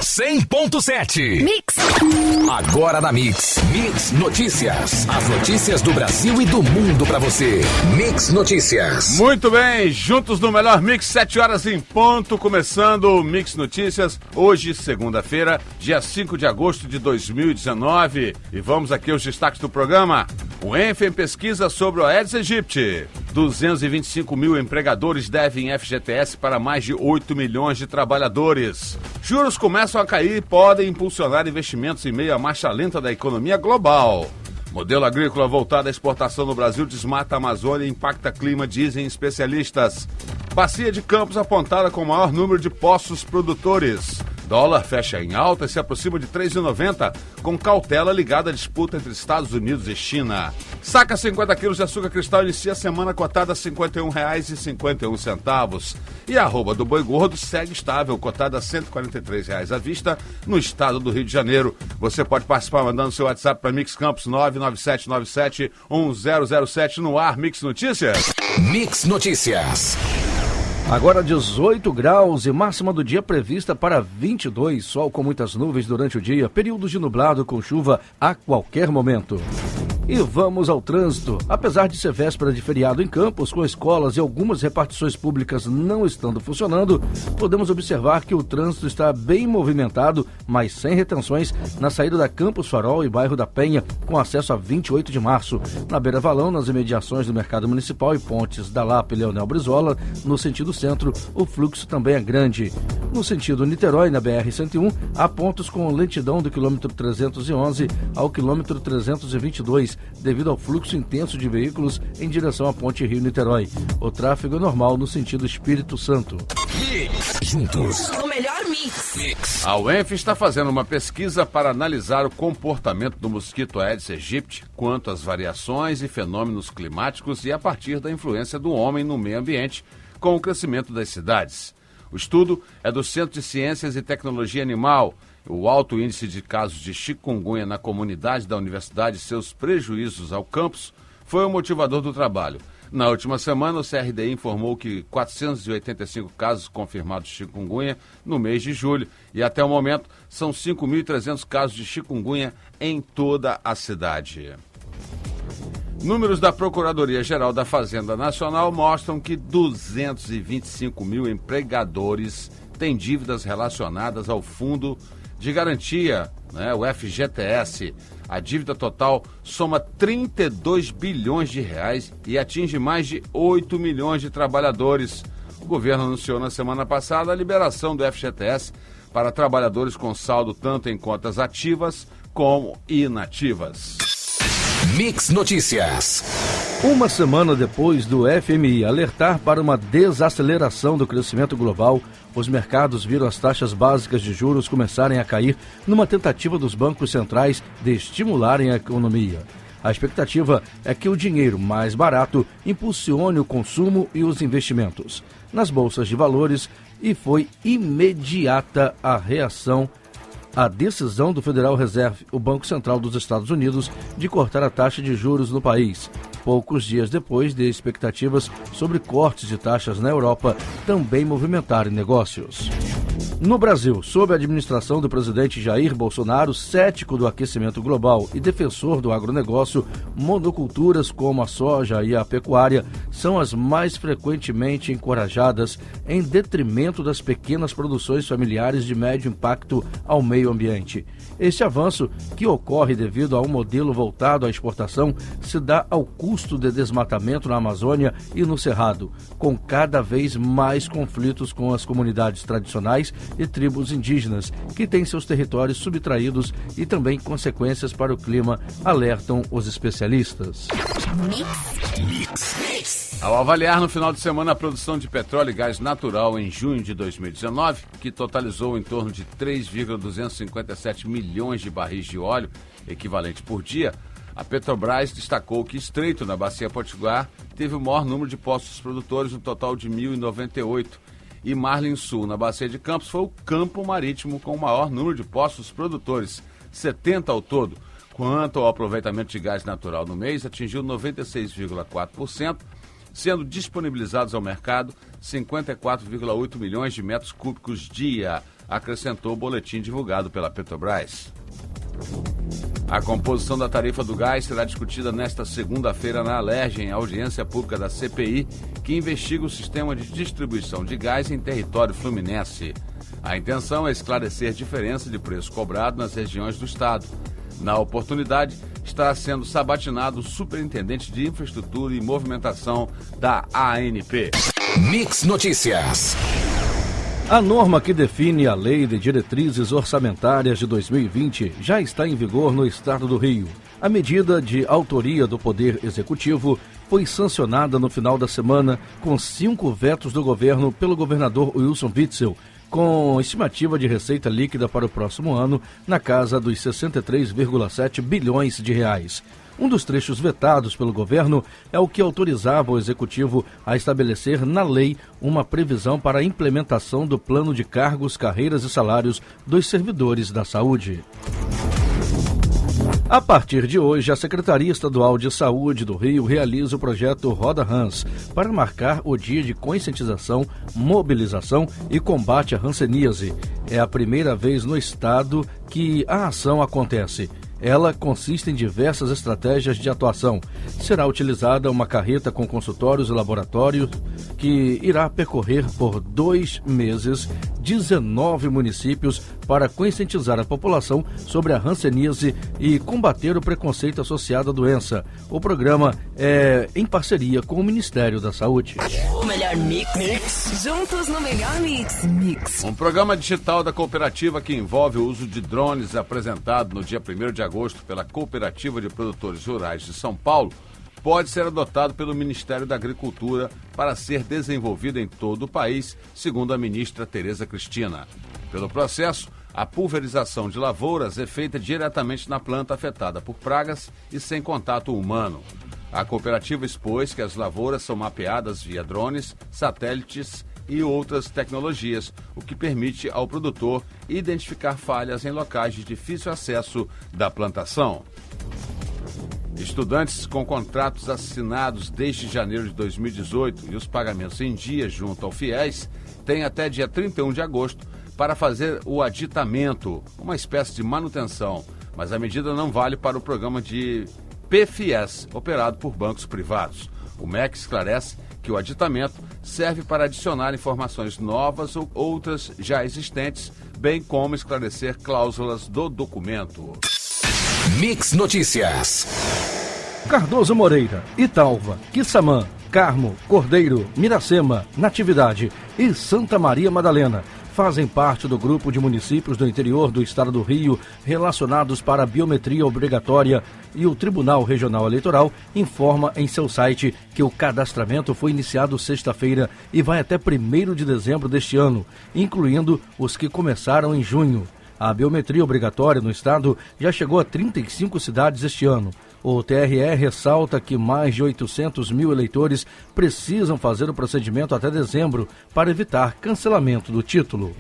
100.7. Mix. Agora na Mix. Mix Notícias. As notícias do Brasil e do mundo pra você. Mix Notícias. Muito bem, juntos no melhor Mix, 7 horas em ponto, começando o Mix Notícias. Hoje, segunda-feira, dia 5 de agosto de 2019. E vamos aqui aos destaques do programa. O ENFEM pesquisa sobre o Aedes aegypti. 225 mil empregadores devem FGTS para mais de 8 milhões de trabalhadores. Juros começam a cair e podem impulsionar investimentos em meio à marcha lenta da economia global. Modelo agrícola voltado à exportação no Brasil desmata a Amazônia e impacta clima, dizem especialistas. Bacia de Campos apontada com o maior número de poços produtores. Dólar fecha em alta e se aproxima de R$ 3,90, com cautela ligada à disputa entre Estados Unidos e China. Saca 50 quilos de açúcar cristal inicia a semana cotada a R$ 51,51. E a arroba do boi gordo segue estável, cotada a R$ 143 à vista no estado do Rio de Janeiro. Você pode participar mandando seu WhatsApp para Mix Campos 997971007 no ar. Mix Notícias. Mix Notícias. Agora 18 graus e máxima do dia prevista para 22, sol com muitas nuvens durante o dia, períodos de nublado com chuva a qualquer momento. E vamos ao trânsito. Apesar de ser véspera de feriado em Campos, com escolas e algumas repartições públicas não estando funcionando, podemos observar que o trânsito está bem movimentado, mas sem retenções, na saída da Campos Farol e bairro da Penha, com acesso a 28 de março. Na Beira Valão, nas imediações do Mercado Municipal e pontes da Lapa e Leonel Brizola, no sentido centro, o fluxo também é grande. No sentido Niterói, na BR-101, há pontos com lentidão do quilômetro 311 ao quilômetro 322, devido ao fluxo intenso de veículos em direção à Ponte Rio-Niterói. O tráfego é normal no sentido Espírito Santo. Juntos. O melhor mix. A UENF está fazendo uma pesquisa para analisar o comportamento do mosquito Aedes aegypti quanto às variações e fenômenos climáticos e a partir da influência do homem no meio ambiente com o crescimento das cidades. O estudo é do Centro de Ciências e Tecnologia Animal. O alto índice de casos de chikungunya na comunidade da universidade e seus prejuízos ao campus foi o motivador do trabalho. Na última semana, o CRDI informou que 485 casos confirmados de chikungunya no mês de julho e até o momento são 5.300 casos de chikungunya em toda a cidade. Números da Procuradoria-Geral da Fazenda Nacional mostram que 225 mil empregadores têm dívidas relacionadas ao Fundo de Garantia, o FGTS. A dívida total soma 32 bilhões de reais e atinge mais de 8 milhões de trabalhadores. O governo anunciou na semana passada a liberação do FGTS para trabalhadores com saldo tanto em contas ativas como inativas. Mix Notícias. Uma semana depois do FMI alertar para uma desaceleração do crescimento global, os mercados viram as taxas básicas de juros começarem a cair numa tentativa dos bancos centrais de estimularem a economia. A expectativa é que o dinheiro mais barato impulsione o consumo e os investimentos nas bolsas de valores e foi imediata a reação à decisão do Federal Reserve, o Banco Central dos Estados Unidos, de cortar a taxa de juros no país, poucos dias depois de expectativas sobre cortes de taxas na Europa também movimentarem negócios. No Brasil, sob a administração do presidente Jair Bolsonaro, cético do aquecimento global e defensor do agronegócio, monoculturas como a soja e a pecuária são as mais frequentemente encorajadas em detrimento das pequenas produções familiares de médio impacto ao meio ambiente. Este avanço, que ocorre devido a um modelo voltado à exportação, se dá ao custo de desmatamento na Amazônia e no Cerrado, com cada vez mais conflitos com as comunidades tradicionais e tribos indígenas, que têm seus territórios subtraídos e também consequências para o clima, alertam os especialistas. Ao avaliar no final de semana a produção de petróleo e gás natural em junho de 2019, que totalizou em torno de 3,257 milhões de barris de óleo, equivalente por dia, a Petrobras destacou que Estreito, na Bacia Potiguar, teve o maior número de poços produtores, um total de 1.098, e Marlim Sul, na Bacia de Campos, foi o campo marítimo com o maior número de poços produtores, 70 ao todo. Quanto ao aproveitamento de gás natural no mês, atingiu 96,4%, sendo disponibilizados ao mercado 54,8 milhões de metros cúbicos dia. acrescentou o boletim divulgado pela Petrobras. A composição da tarifa do gás será discutida nesta segunda-feira na Alerj, em audiência pública da CPI, que investiga o sistema de distribuição de gás em território fluminense. A intenção é esclarecer a diferença de preço cobrado nas regiões do estado. Na oportunidade, está sendo sabatinado o superintendente de infraestrutura e movimentação da ANP. Mix Notícias. A norma que define a Lei de Diretrizes Orçamentárias de 2020 já está em vigor no Estado do Rio. A medida de autoria do Poder Executivo foi sancionada no final da semana com 5 vetos do governo pelo governador Wilson Witzel, com estimativa de receita líquida para o próximo ano na casa dos 63,7 bilhões de reais. Um dos trechos vetados pelo governo é o que autorizava o Executivo a estabelecer na lei uma previsão para a implementação do plano de cargos, carreiras e salários dos servidores da saúde. A partir de hoje, a Secretaria Estadual de Saúde do Rio realiza o projeto Roda Hans para marcar o dia de conscientização, mobilização e combate à hanseníase. É a primeira vez no estado que a ação acontece. Ela consiste em diversas estratégias de atuação. Será utilizada uma carreta com consultórios e laboratórios que irá percorrer por 2 meses 19 municípios para conscientizar a população sobre a hanseníase e combater o preconceito associado à doença. O programa é em parceria com o Ministério da Saúde. O melhor mix. Juntos no melhor mix. Um programa digital da cooperativa que envolve o uso de drones apresentado no dia 1º de agosto pela Cooperativa de Produtores Rurais de São Paulo pode ser adotado pelo Ministério da Agricultura para ser desenvolvido em todo o país, segundo a ministra Tereza Cristina. Pelo processo, a pulverização de lavouras é feita diretamente na planta afetada por pragas e sem contato humano. A cooperativa expôs que as lavouras são mapeadas via drones, satélites e outras tecnologias, o que permite ao produtor identificar falhas em locais de difícil acesso da plantação. Estudantes com contratos assinados desde janeiro de 2018 e os pagamentos em dia junto ao FIES têm até dia 31 de agosto para fazer o aditamento, uma espécie de manutenção, mas a medida não vale para o programa de PFIES, operado por bancos privados. O MEC esclarece que o aditamento serve para adicionar informações novas ou outras já existentes, bem como esclarecer cláusulas do documento. Mix Notícias. Cardoso Moreira, Italva, Quissamã, Carmo, Cordeiro, Miracema, Natividade e Santa Maria Madalena fazem parte do grupo de municípios do interior do estado do Rio relacionados para a biometria obrigatória, e o Tribunal Regional Eleitoral informa em seu site que o cadastramento foi iniciado sexta-feira e vai até 1º de dezembro deste ano, incluindo os que começaram em junho. A biometria obrigatória no estado já chegou a 35 cidades este ano. O TRE ressalta que mais de 800 mil eleitores precisam fazer o procedimento até dezembro para evitar cancelamento do título.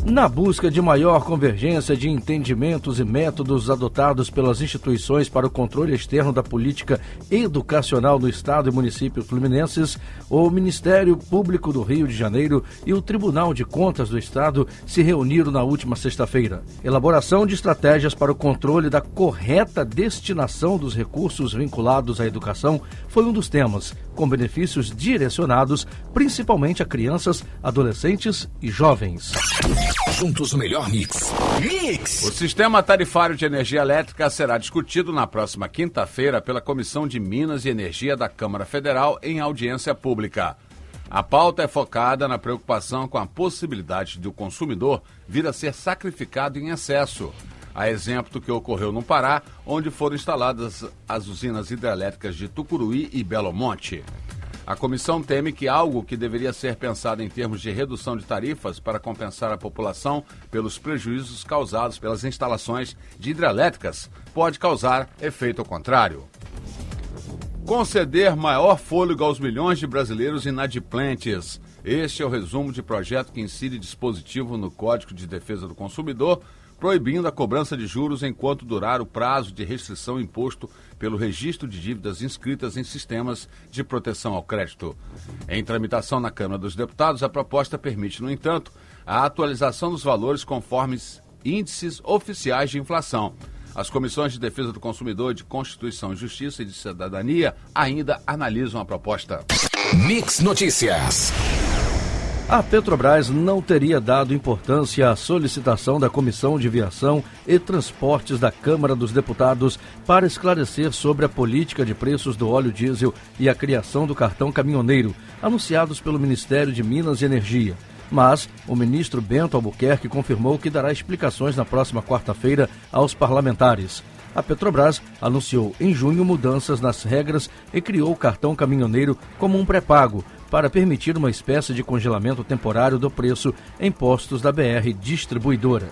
Na busca de maior convergência de entendimentos e métodos adotados pelas instituições para o controle externo da política educacional do Estado e municípios fluminenses, o Ministério Público do Rio de Janeiro e o Tribunal de Contas do Estado se reuniram na última sexta-feira. Elaboração de estratégias para o controle da correta destinação dos recursos vinculados à educação foi um dos temas, com benefícios direcionados principalmente a crianças, adolescentes e jovens. Juntos o melhor mix. O sistema tarifário de energia elétrica será discutido na próxima quinta-feira pela Comissão de Minas e Energia da Câmara Federal em audiência pública. A pauta é focada na preocupação com a possibilidade de o consumidor vir a ser sacrificado em excesso. A exemplo do que ocorreu no Pará, onde foram instaladas as usinas hidrelétricas de Tucuruí e Belo Monte. A comissão teme que algo que deveria ser pensado em termos de redução de tarifas para compensar a população pelos prejuízos causados pelas instalações de hidrelétricas pode causar efeito contrário. Conceder maior fôlego aos milhões de brasileiros inadimplentes. Este é o resumo de projeto que insere dispositivo no Código de Defesa do Consumidor, proibindo a cobrança de juros enquanto durar o prazo de restrição imposto pelo registro de dívidas inscritas em sistemas de proteção ao crédito. Em tramitação na Câmara dos Deputados, a proposta permite, no entanto, a atualização dos valores conforme índices oficiais de inflação. As comissões de defesa do consumidor, de Constituição, Justiça e de Cidadania ainda analisam a proposta. Mix Notícias. A Petrobras não teria dado importância à solicitação da Comissão de Viação e Transportes da Câmara dos Deputados para esclarecer sobre a política de preços do óleo diesel e a criação do cartão caminhoneiro, anunciados pelo Ministério de Minas e Energia. Mas o ministro Bento Albuquerque confirmou que dará explicações na próxima quarta-feira aos parlamentares. A Petrobras anunciou em junho mudanças nas regras e criou o cartão caminhoneiro como um pré-pago para permitir uma espécie de congelamento temporário do preço em postos da BR Distribuidora.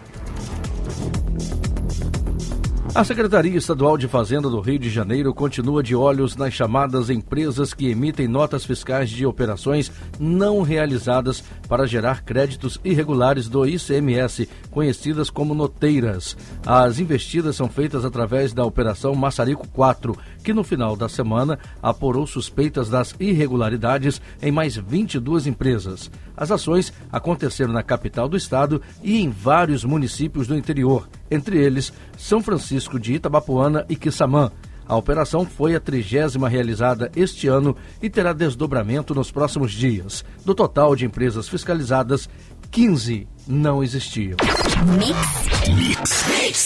A Secretaria Estadual de Fazenda do Rio de Janeiro continua de olhos nas chamadas empresas que emitem notas fiscais de operações não realizadas para gerar créditos irregulares do ICMS, conhecidas como noteiras. As investidas são feitas através da Operação Maçarico 4, que no final da semana apurou suspeitas das irregularidades em mais 22 empresas. As ações aconteceram na capital do estado e em vários municípios do interior, entre eles São Francisco de Itabapoana e Quissamã. A operação foi a 30ª realizada este ano e terá desdobramento nos próximos dias. Do total de empresas fiscalizadas, 15 não existiam.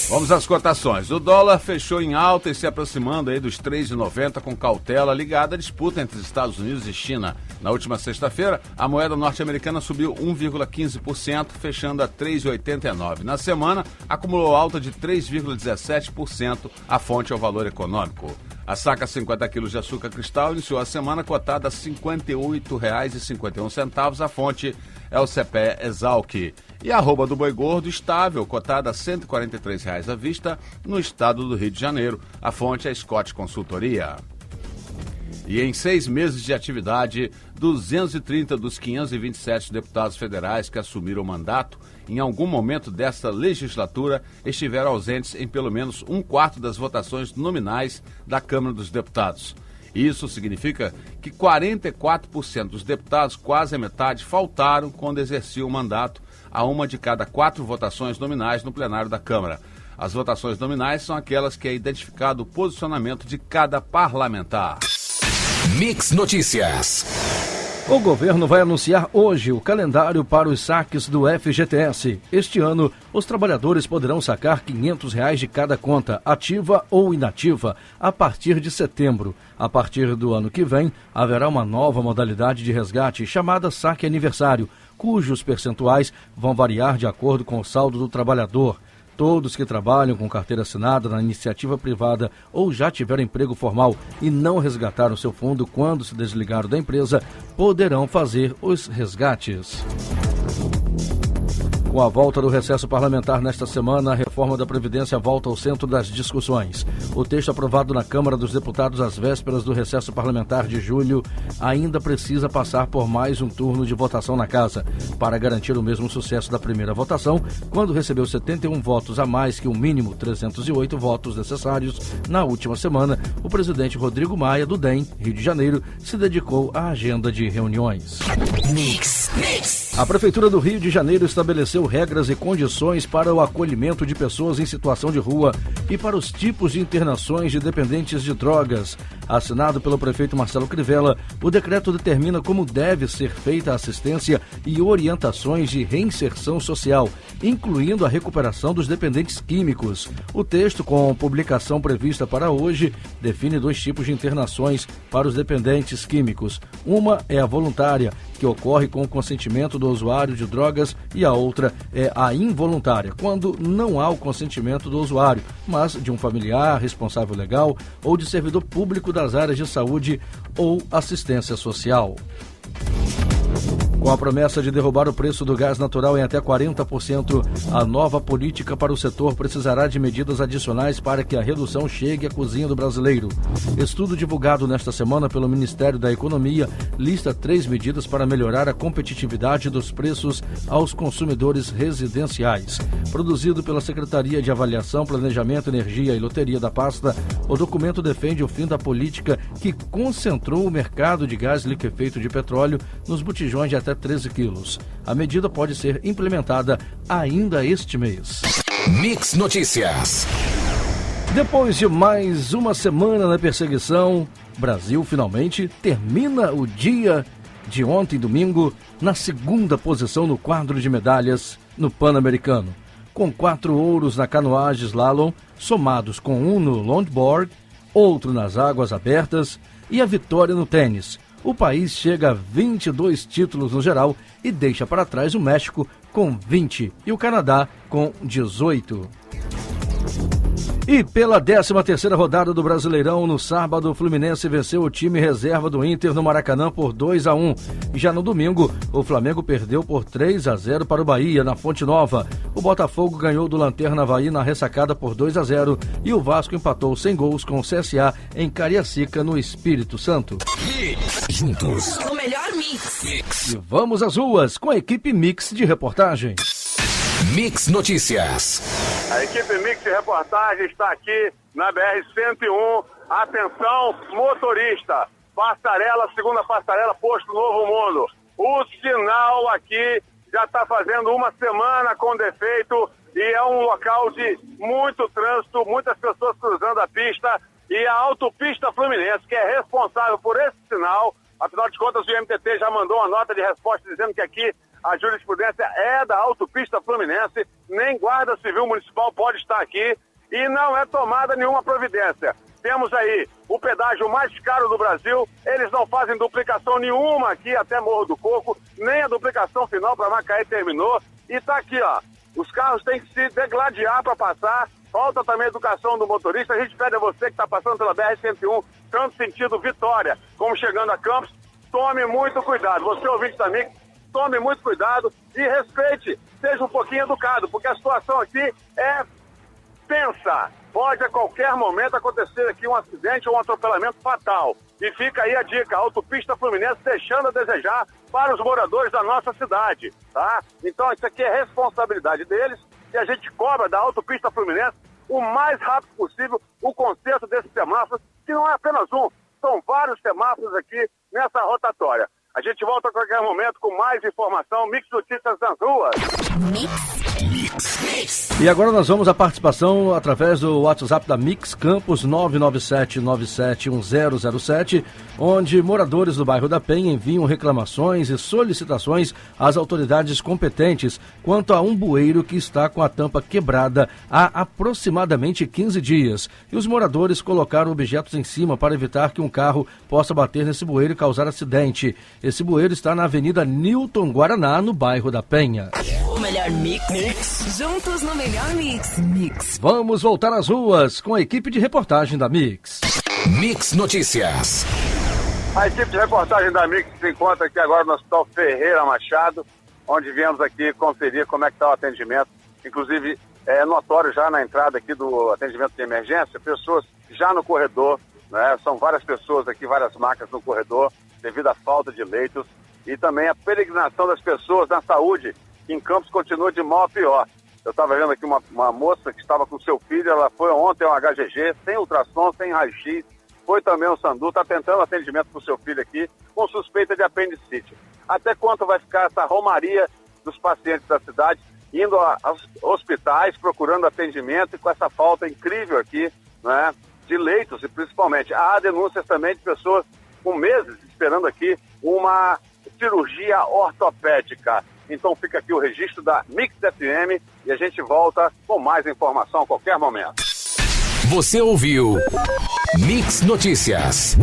Vamos às cotações. O dólar fechou em alta e se aproximando aí dos R$ 3,90 com cautela ligada à disputa entre Estados Unidos e China. Na última sexta-feira, a moeda norte-americana subiu 1,15%, fechando a R$ 3,89. Na semana, acumulou alta de 3,17%, a fonte é o Valor Econômico. A saca 50 quilos de açúcar cristal iniciou a semana cotada a R$ 58,51, a fonte é o CPE Exalc. E a arroba do boi gordo estável, cotada a R$ 143 à vista no estado do Rio de Janeiro. A fonte é Scott Consultoria. E em 6 meses de atividade, 230 dos 527 deputados federais que assumiram o mandato em algum momento desta legislatura estiveram ausentes em pelo menos 1/4 das votações nominais da Câmara dos Deputados. Isso significa que 44% dos deputados, quase a metade, faltaram quando exerciam o mandato a uma de cada 4 votações nominais no plenário da Câmara. As votações nominais são aquelas que é identificado o posicionamento de cada parlamentar. Mix Notícias. O governo vai anunciar hoje o calendário para os saques do FGTS. Este ano, os trabalhadores poderão sacar R$ 500 de cada conta, ativa ou inativa, a partir de setembro. A partir do ano que vem, haverá uma nova modalidade de resgate chamada saque aniversário, cujos percentuais vão variar de acordo com o saldo do trabalhador. Todos que trabalham com carteira assinada na iniciativa privada ou já tiveram emprego formal e não resgataram seu fundo quando se desligaram da empresa, poderão fazer os resgates. Com a volta do recesso parlamentar nesta semana, a reforma da Previdência volta ao centro das discussões. O texto aprovado na Câmara dos Deputados às vésperas do recesso parlamentar de julho ainda precisa passar por mais um turno de votação na Casa, para garantir o mesmo sucesso da primeira votação, quando recebeu 71 votos a mais que o mínimo 308 votos necessários. Na última semana, o presidente Rodrigo Maia, do DEM, Rio de Janeiro, se dedicou à agenda de reuniões. A Prefeitura do Rio de Janeiro estabeleceu regras e condições para o acolhimento de pessoas em situação de rua e para os tipos de internações de dependentes de drogas. Assinado pelo prefeito Marcelo Crivella, o decreto determina como deve ser feita a assistência e orientações de reinserção social, incluindo a recuperação dos dependentes químicos. O texto, com publicação prevista para hoje, define 2 tipos de internações para os dependentes químicos. Uma é a voluntária, que ocorre com o consentimento do usuário de drogas, e a outra é a involuntária, quando não há o consentimento do usuário, mas de um familiar, responsável legal ou de servidor público das áreas de saúde ou assistência social. Com a promessa de derrubar o preço do gás natural em até 40%, a nova política para o setor precisará de medidas adicionais para que a redução chegue à cozinha do brasileiro. Estudo divulgado nesta semana pelo Ministério da Economia lista 3 medidas para melhorar a competitividade dos preços aos consumidores residenciais. Produzido pela Secretaria de Avaliação, Planejamento, Energia e Loteria da pasta, o documento defende o fim da política que concentrou o mercado de gás liquefeito de petróleo nos botijões de até até 13 quilos. A medida pode ser implementada ainda este mês. Mix Notícias. Depois de mais uma semana na perseguição, Brasil finalmente termina o dia de ontem, domingo, na segunda posição no quadro de medalhas no Pan-Americano, com 4 ouros na canoagem slalom, somados com um no longboard, outro nas águas abertas e a vitória no tênis. O país chega a 22 títulos no geral e deixa para trás o México com 20 e o Canadá com 18. E pela 13ª rodada do Brasileirão, no sábado, o Fluminense venceu o time reserva do Inter no Maracanã por 2-1. E já no domingo, o Flamengo perdeu por 3-0 para o Bahia, na Fonte Nova. O Botafogo ganhou do Lanterna Avaí na ressacada por 2-0 e o Vasco empatou sem gols com o CSA em Cariacica, no Espírito Santo. Juntos. O melhor mix. E vamos às ruas com a equipe Mix de reportagem. Mix Notícias. A equipe Mix de reportagem está aqui na BR-101. Atenção, motorista. Passarela, segunda passarela, posto Novo Mundo. O sinal aqui já está fazendo uma semana com defeito e é um local de muito trânsito, muitas pessoas cruzando a pista. E a Autopista Fluminense, que é responsável por esse sinal, afinal de contas o MTT já mandou uma nota de resposta dizendo que aqui a jurisprudência é da Autopista Fluminense, nem Guarda Civil Municipal pode estar aqui e não é tomada nenhuma providência. Temos aí o pedágio mais caro do Brasil, eles não fazem duplicação nenhuma aqui até Morro do Coco, nem a duplicação final para Macaé terminou. E está aqui, ó, os carros têm que se degladiar para passar, falta também a educação do motorista. A gente pede a você que está passando pela BR-101, tanto sentido Vitória como chegando a Campos, tome muito cuidado. Você ouvinte também, tome muito cuidado e respeite, seja um pouquinho educado, porque a situação aqui é tensa. Pode a qualquer momento acontecer aqui um acidente ou um atropelamento fatal. E fica aí a dica, a Autopista Fluminense deixando a desejar para os moradores da nossa cidade, tá? Então isso aqui é responsabilidade deles e a gente cobra da Autopista Fluminense o mais rápido possível o conserto desses semáforos, que não é apenas um, são vários semáforos aqui nessa rotatória. A gente volta a qualquer momento com mais informação. Mix Notícias nas ruas. E agora nós vamos à participação através do WhatsApp da Mix Campos 997971007, onde moradores do bairro da Penha enviam reclamações e solicitações às autoridades competentes quanto a um bueiro que está com a tampa quebrada há aproximadamente 15 dias. E os moradores colocaram objetos em cima para evitar que um carro possa bater nesse bueiro e causar acidente. Esse bueiro está na Avenida Newton Guaraná, no bairro da Penha. O melhor mix. Juntos no melhor mix. Vamos voltar às ruas com a equipe de reportagem da Mix. Mix Notícias. A equipe de reportagem da Mix se encontra aqui agora no Hospital Ferreira Machado, onde viemos aqui conferir como é que está o atendimento. Inclusive, é notório já na entrada aqui do atendimento de emergência, pessoas já no corredor, né? São várias pessoas aqui, várias macas no corredor, devido à falta de leitos e também a peregrinação das pessoas na saúde, que em Campos continua de mal a pior. Eu estava vendo aqui uma moça que estava com seu filho, ela foi ontem ao HGG, sem ultrassom, sem raio-x, foi também ao Sandu, está tentando atendimento para o seu filho aqui, com suspeita de apendicite. Até quanto vai ficar essa romaria dos pacientes da cidade, indo aos hospitais, procurando atendimento e com essa falta incrível aqui, né, de leitos, e principalmente há denúncias também de pessoas com meses esperando aqui uma cirurgia ortopédica. Então fica aqui o registro da Mix FM e a gente volta com mais informação a qualquer momento. Você ouviu Mix Notícias.